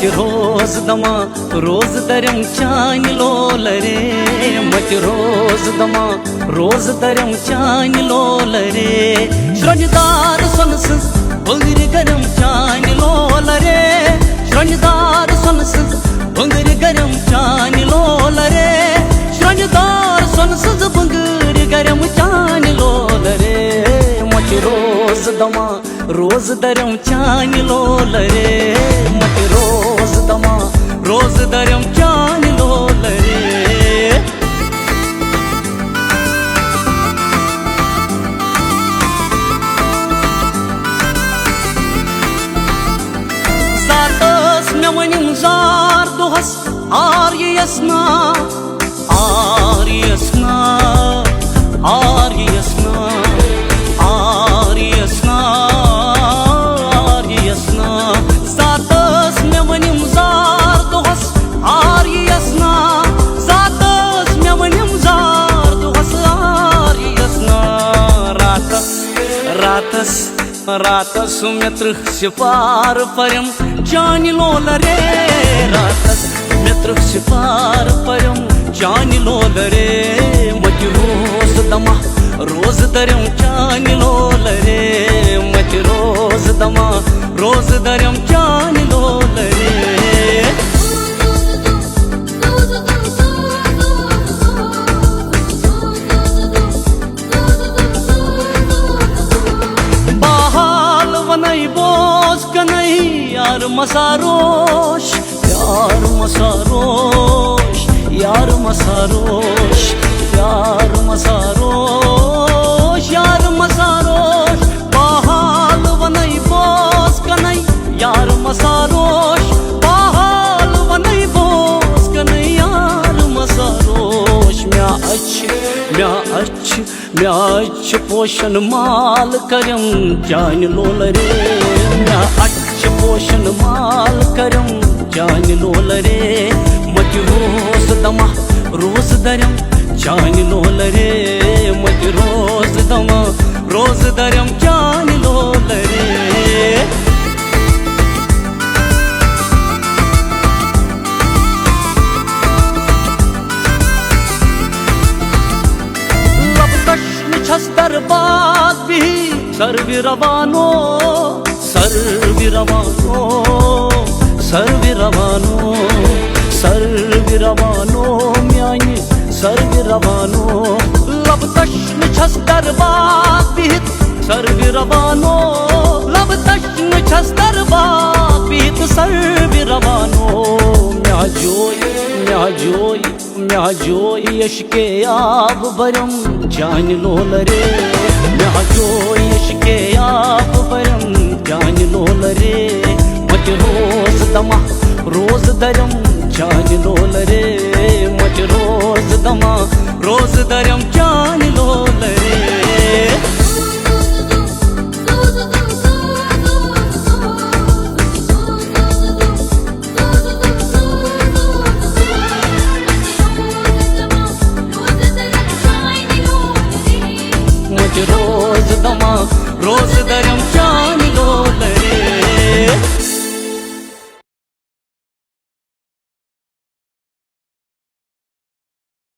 मत रोज दमा रोज दरम चान लोल रे मत रोज दमा रोज दरम चान लोल रे श्रृंगार सनस बंगर गरम चान लोल रे श्रृंगार सनस बंगर गरम चान लोल रे श्रृंगार सनस बंगर गरम चान लोल रे मत रोज दमा रोज दरम चान लोल रे मत रोज दमा रोज दरम चान लोल रे ज़ातस मे वनिम ज़ार दोहस आर्यसना आर्यसना आर्यसना आर्यसना आर्यसना ज़ातस मे वनिम ज़ार दोहस आर्यसना ज़ातस मे वनिम ज़ार दोहस आर्यसना रातस रातस रातस मे त्रुह सिपार परम चान लोल रे रातस मे त्रुह सिपार परम चान लोल रे मत रोज दमा रोज दरम चान लोल रे मत रोज दमा रोज दरम चान लोल रे बहाल वनई बोझ कनई यार मसारोश यार मसारोश यार मसारोश यार मसारोश यार मसारोश बहाल वनई बोझ कनई यार मसारोश बहाल वनई बोझ कनई यार मसारोश म्या अच्छ पोषण माल करम जान लोल रे म्या अच्छ पोषण माल करम जान लोल रे मत रोज दमा रोज दरम जान लोल रे मत रोज दमा रोज दरम जान लोल रे छस दरबाद भी सर्वि रवानो सर्वि रवानो सर्वि रवानो सर्वि रवानो म्यानि सर्वि रवानो लब तश्न छस दरबाद भी सर्वि रवानो लब तश्न छस दरबाद भी सर्वि रवानो म्या जोई यश के आब बरम जान लोल रे म्या जोई यश के आब बरम जान लोल रे मत रोज दमा रोज दरम जान लोल रे मत रोज दमा रोज दरम जान लोल रे रोज दमा रोज दरम चान